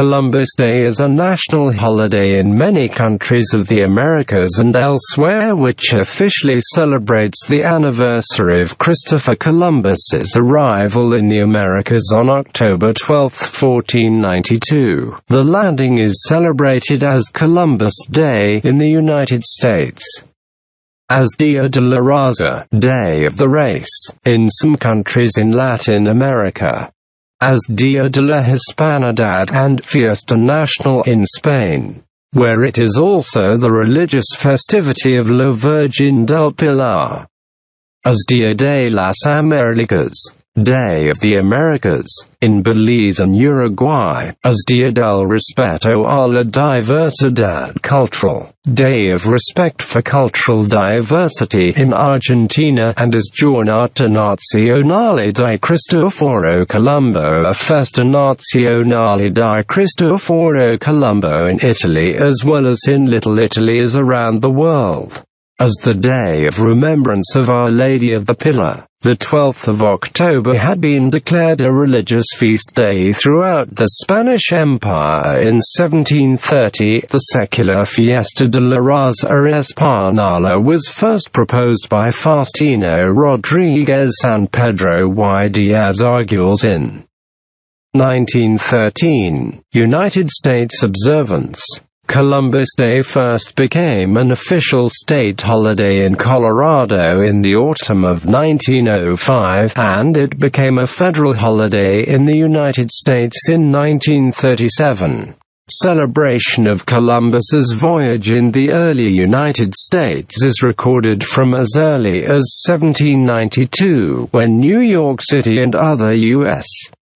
Columbus Day is a national holiday in many countries of the Americas and elsewhere which officially celebrates the anniversary of Christopher Columbus's arrival in the Americas on October 12, 1492. The landing is celebrated as Columbus Day in the United States, as Dia de la Raza, Day of the Race, in some countries in Latin America, as Dia de la Hispanidad and Fiesta Nacional in Spain, where it is also the religious festivity of la Virgen del Pilar, as Dia de las Américas, Day of the Americas, in Belize and Uruguay, as Día del Respeto a la Diversidad Cultural, Day of Respect for Cultural Diversity in Argentina, and as Giornata Nazionale di Cristoforo Colombo, a Festa Nacionale di Cristoforo Colombo in Italy as well as in Little Italy's around the world, as the Day of Remembrance of Our Lady of the Pilar. The 12th of October had been declared a religious feast day throughout the Spanish Empire in 1730. The secular Fiesta de la Raza Española was first proposed by Faustino, Rodríguez-San, Pedro y Díaz-Argüelles in 1913. United States observance. Columbus Day first became an official state holiday in Colorado in the autumn of 1905, and it became a federal holiday in the United States in 1937. Celebration of Columbus's voyage in the early United States is recorded from as early as 1792, when New York City and other U.S.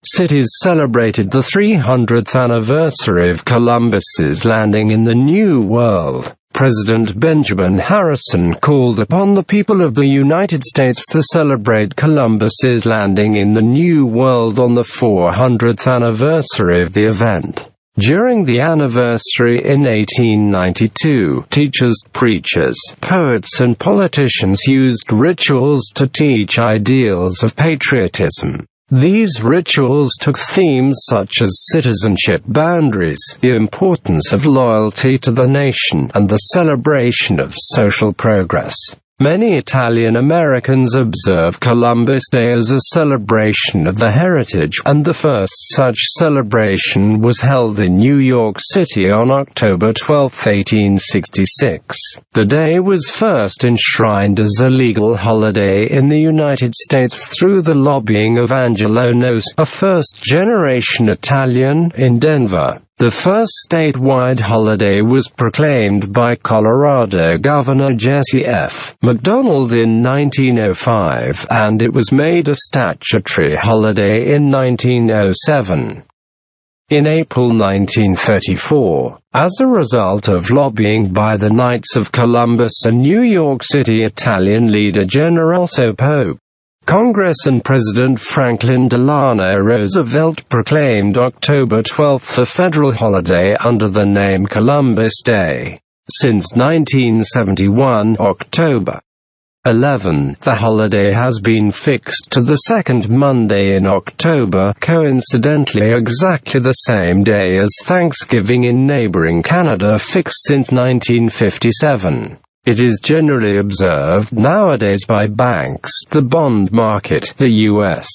cities celebrated the 300th anniversary of Columbus's landing in the New World. President Benjamin Harrison called upon the people of the United States to celebrate Columbus's landing in the New World on the 400th anniversary of the event. During the anniversary in 1892, teachers, preachers, poets and politicians used rituals to teach ideals of patriotism. These rituals took themes such as citizenship boundaries, the importance of loyalty to the nation, and the celebration of social progress. Many Italian Americans observe Columbus Day as a celebration of the heritage, and the first such celebration was held in New York City on October 12, 1866. The day was first enshrined as a legal holiday in the United States through the lobbying of Angelo Noce, a first-generation Italian, in Denver. The first statewide holiday was proclaimed by Colorado Governor Jesse F. McDonald in 1905, and it was made a statutory holiday in 1907. In April 1934, as a result of lobbying by the Knights of Columbus and New York City Italian leader General Pope, Congress and President Franklin Delano Roosevelt proclaimed October 12 a federal holiday under the name Columbus Day. Since 1971, October 11, the holiday has been fixed to the second Monday in October, coincidentally exactly the same day as Thanksgiving in neighboring Canada, fixed since 1957. It is generally observed nowadays by banks, the bond market, the U.S.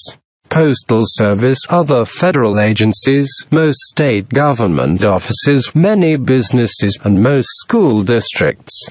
Postal Service, other federal agencies, most state government offices, many businesses, and most school districts.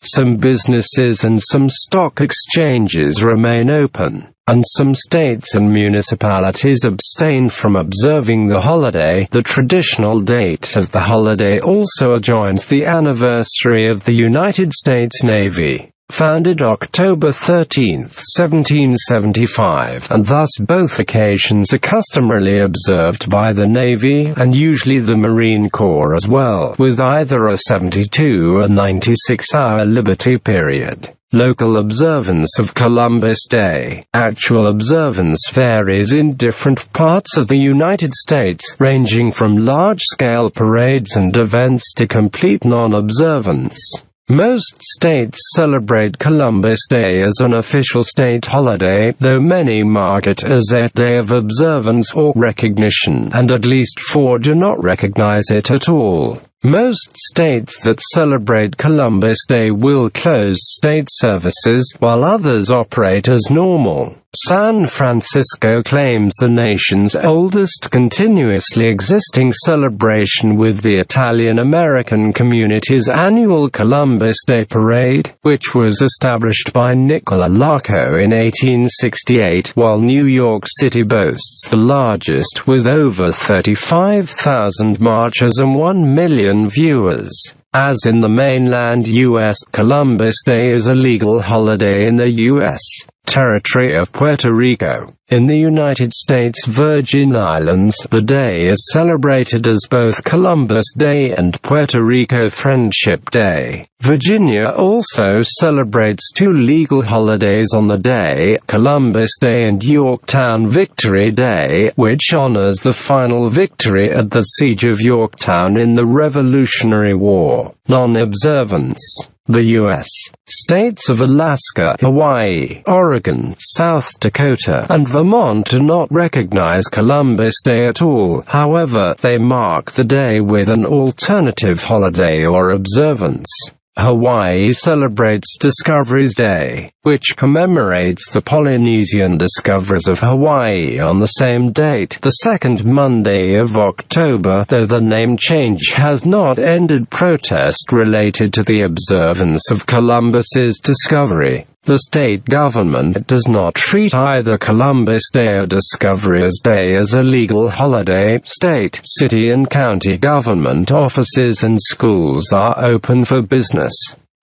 Some businesses and some stock exchanges remain open, and some states and municipalities abstain from observing the holiday. The traditional date of the holiday also adjoins the anniversary of the United States Navy, founded October 13, 1775, and thus both occasions are customarily observed by the Navy, and usually the Marine Corps as well, with either a 72 or 96-hour liberty period. Local observance of Columbus Day. Actual observance varies in different parts of the United States, ranging from large-scale parades and events to complete non-observance. Most states celebrate Columbus Day as an official state holiday, though many mark it as a day of observance or recognition, and at least 4 do not recognize it at all. Most states that celebrate Columbus Day will close state services, while others operate as normal. San Francisco claims the nation's oldest continuously existing celebration with the Italian-American community's annual Columbus Day Parade, which was established by Nicola Lacco in 1868, while New York City boasts the largest with over 35,000 marchers and 1 million viewers. As in the mainland U.S., Columbus Day is a legal holiday in the U.S. territory of Puerto Rico. In the United States Virgin Islands, the day is celebrated as both Columbus Day and Puerto Rico Friendship Day. Virginia also celebrates 2 legal holidays on the day, Columbus Day and Yorktown Victory Day, which honors the final victory at the Siege of Yorktown in the Revolutionary War. Non-Observance. The U.S. states of Alaska, Hawaii, Oregon, South Dakota, and Vermont do not recognize Columbus Day at all. However, they mark the day with an alternative holiday or observance. Hawaii celebrates Discoveries Day, which commemorates the Polynesian discoveries of Hawaii on the same date, the second Monday of October, though the name change has not ended protest related to the observance of Columbus's discovery. The state government does not treat either Columbus Day or Discoveries Day as a legal holiday. State, city and county government offices and schools are open for business.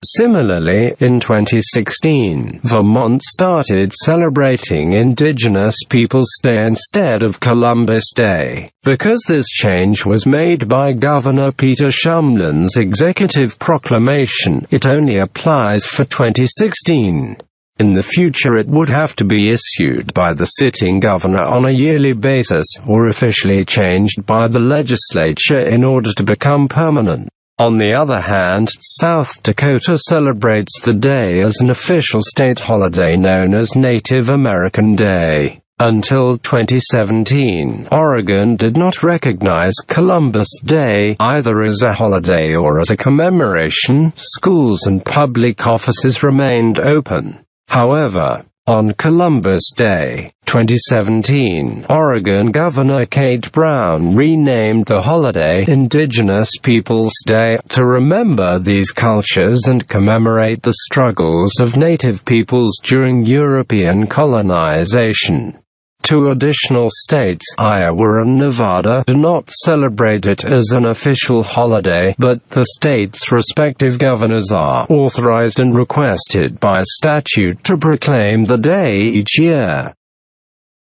Similarly, in 2016, Vermont started celebrating Indigenous Peoples' Day instead of Columbus Day. Because this change was made by Governor Peter Shumlin's executive proclamation, it only applies for 2016. In the future it would have to be issued by the sitting governor on a yearly basis, or officially changed by the legislature in order to become permanent. On the other hand, South Dakota celebrates the day as an official state holiday known as Native American Day. Until 2017, Oregon did not recognize Columbus Day either as a holiday or as a commemoration. Schools and public offices remained open. However, on Columbus Day, 2017, Oregon Governor Kate Brown renamed the holiday Indigenous Peoples' Day to remember these cultures and commemorate the struggles of Native peoples during European colonization. 2 additional states, Iowa and Nevada, do not celebrate it as an official holiday, but the states' respective governors are authorized and requested by statute to proclaim the day each year.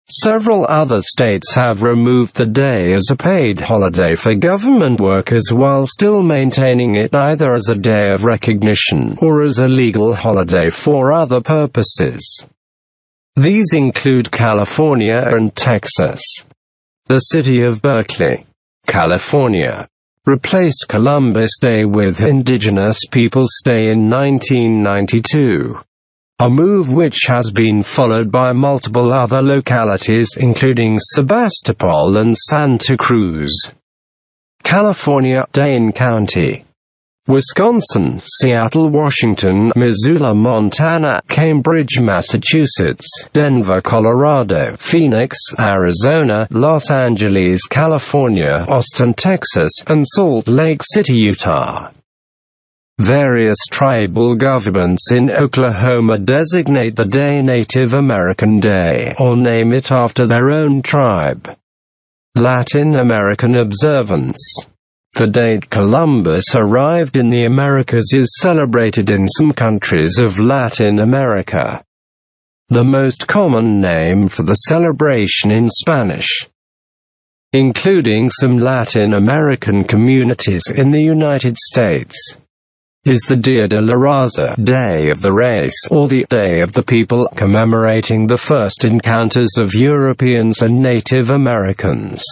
Several other states have removed the day as a paid holiday for government workers while still maintaining it either as a day of recognition or as a legal holiday for other purposes. These include California and Texas. The city of Berkeley, California, replaced Columbus Day with Indigenous Peoples' Day in 1992, a move which has been followed by multiple other localities including Sebastopol and Santa Cruz. California, Dane County, Wisconsin, Seattle, Washington, Missoula, Montana, Cambridge, Massachusetts, Denver, Colorado, Phoenix, Arizona, Los Angeles, California, Austin, Texas, and Salt Lake City, Utah. Various tribal governments in Oklahoma designate the day Native American Day, or name it after their own tribe. Latin American observance. The date Columbus arrived in the Americas is celebrated in some countries of Latin America. The most common name for the celebration in Spanish, including some Latin American communities in the United States, is the Dia de la Raza, Day of the Race, or the Day of the People, commemorating the first encounters of Europeans and Native Americans.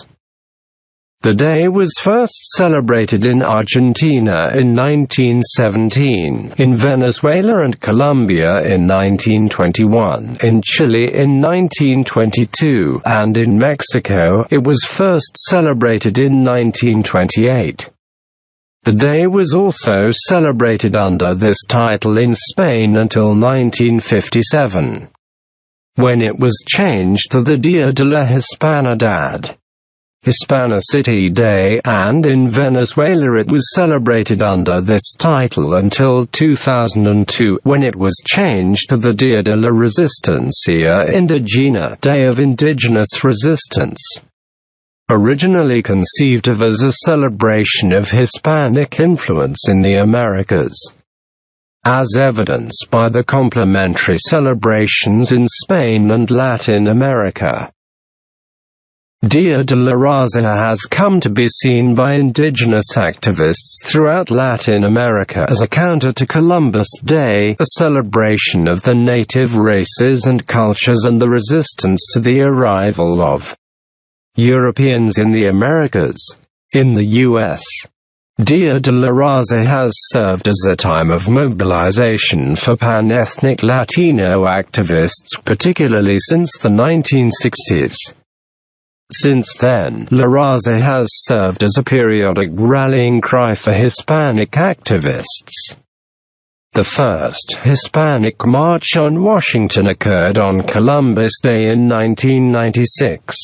The day was first celebrated in Argentina in 1917, in Venezuela and Colombia in 1921, in Chile in 1922, and in Mexico it was first celebrated in 1928. The day was also celebrated under this title in Spain until 1957, when it was changed to the Día de la Hispanidad, Hispanicity Day, and in Venezuela it was celebrated under this title until 2002, when it was changed to the Día de la Resistencia Indígena, Day of Indigenous Resistance. Originally conceived of as a celebration of Hispanic influence in the Americas, as evidenced by the complementary celebrations in Spain and Latin America. Dia de la Raza has come to be seen by indigenous activists throughout Latin America as a counter to Columbus Day, a celebration of the native races and cultures and the resistance to the arrival of Europeans in the Americas. In the U.S., Dia de la Raza has served as a time of mobilization for pan-ethnic Latino activists, particularly since the 1960s. Since then, La Raza has served as a periodic rallying cry for Hispanic activists. The first Hispanic March on Washington occurred on Columbus Day in 1996.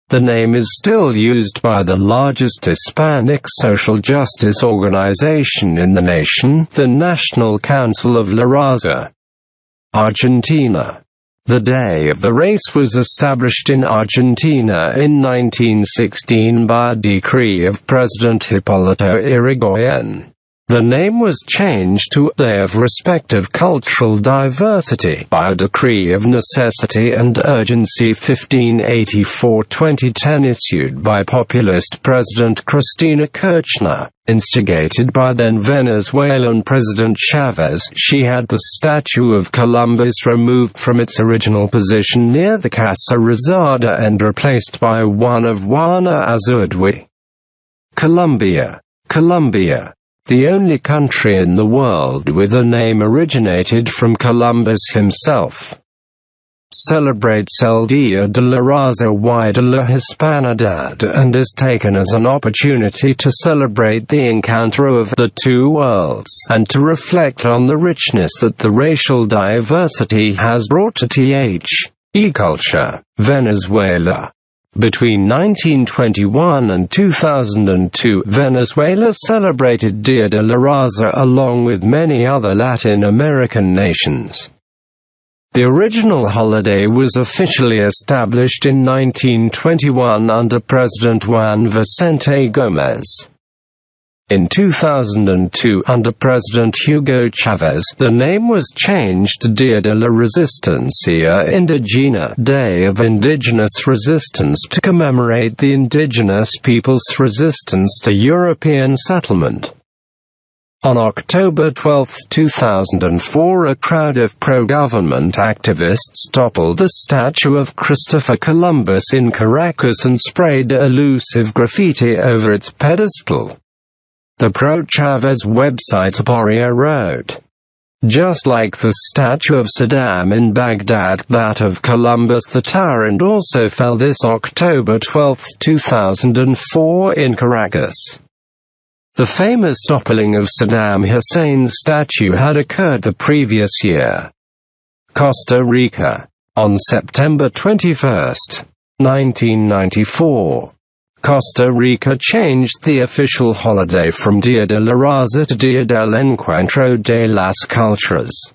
The name is still used by the largest Hispanic social justice organization in the nation, the National Council of La Raza, Argentina. The Day of the Race was established in Argentina in 1916 by a decree of President Hipólito Yrigoyen. The name was changed to Day of Respect of Cultural Diversity by a decree of necessity and urgency 1584-2010 issued by populist President Cristina Kirchner. Instigated by then Venezuelan President Chavez, she had the statue of Columbus removed from its original position near the Casa Rosada and replaced by one of Juana Azurduy. Colombia, the only country in the world with a name originated from Columbus himself, celebrates El Día de la Raza y de la Hispanidad and is taken as an opportunity to celebrate the encounter of the two worlds and to reflect on the richness that the racial diversity has brought to culture. Venezuela. Between 1921 and 2002, Venezuela celebrated Dia de la Raza along with many other Latin American nations. The original holiday was officially established in 1921 under President Juan Vicente Gómez. In 2002, under President Hugo Chavez, the name was changed to Día de la Resistencia Indígena, Day of Indigenous Resistance, to commemorate the indigenous people's resistance to European settlement. On October 12, 2004, a crowd of pro-government activists toppled the statue of Christopher Columbus in Caracas and sprayed elusive graffiti over its pedestal. The pro-Chavez website Aporia wrote, "Just like the statue of Saddam in Baghdad, that of Columbus the tyrant also fell this October 12, 2004 in Caracas." The famous toppling of Saddam Hussein's statue had occurred the previous year. Costa Rica. On September 21, 1994. Costa Rica changed the official holiday from Dia de la Raza to Dia del Encuentro de las Culturas,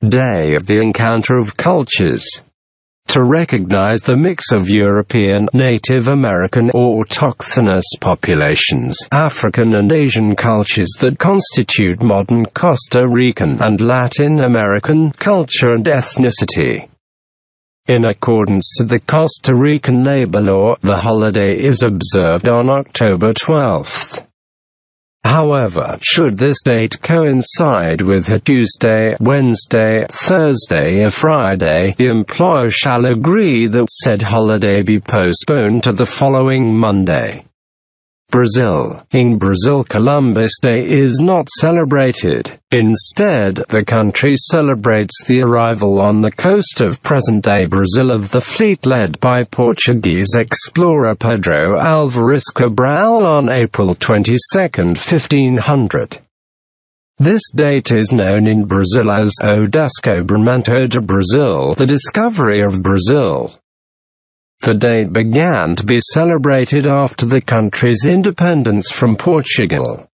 Day of the Encounter of Cultures, to recognize the mix of European, Native American, autochthonous populations, African and Asian cultures that constitute modern Costa Rican and Latin American culture and ethnicity. In accordance to the Costa Rican labor law, the holiday is observed on October 12. However, should this date coincide with a Tuesday, Wednesday, Thursday or Friday, the employer shall agree that said holiday be postponed to the following Monday. Brazil. In Brazil, Columbus Day is not celebrated. Instead, the country celebrates the arrival on the coast of present-day Brazil of the fleet led by Portuguese explorer Pedro Álvares Cabral on April 22, 1500. This date is known in Brazil as O Descobrimento de Brasil, the discovery of Brazil. The date began to be celebrated after the country's independence from Portugal,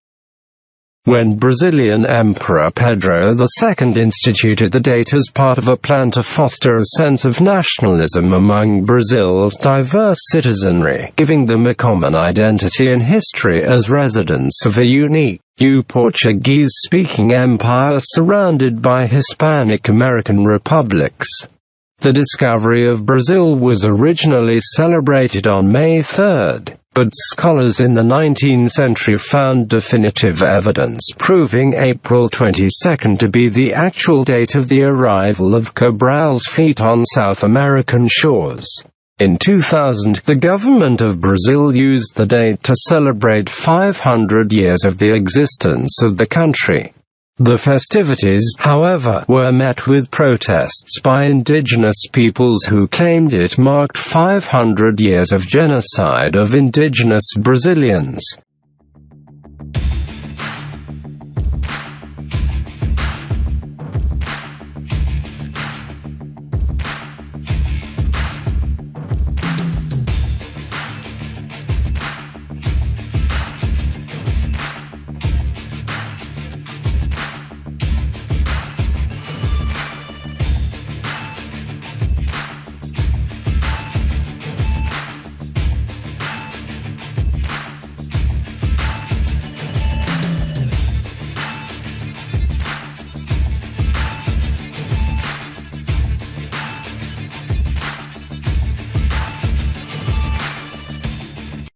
when Brazilian Emperor Pedro II instituted the date as part of a plan to foster a sense of nationalism among Brazil's diverse citizenry, giving them a common identity and history as residents of a unique, Portuguese-speaking empire surrounded by Hispanic American republics. The discovery of Brazil was originally celebrated on May 3, but scholars in the 19th century found definitive evidence proving April 22 to be the actual date of the arrival of Cabral's fleet on South American shores. In 2000, the government of Brazil used the date to celebrate 500 years of the existence of the country. The festivities, however, were met with protests by indigenous peoples who claimed it marked 500 years of genocide of indigenous Brazilians.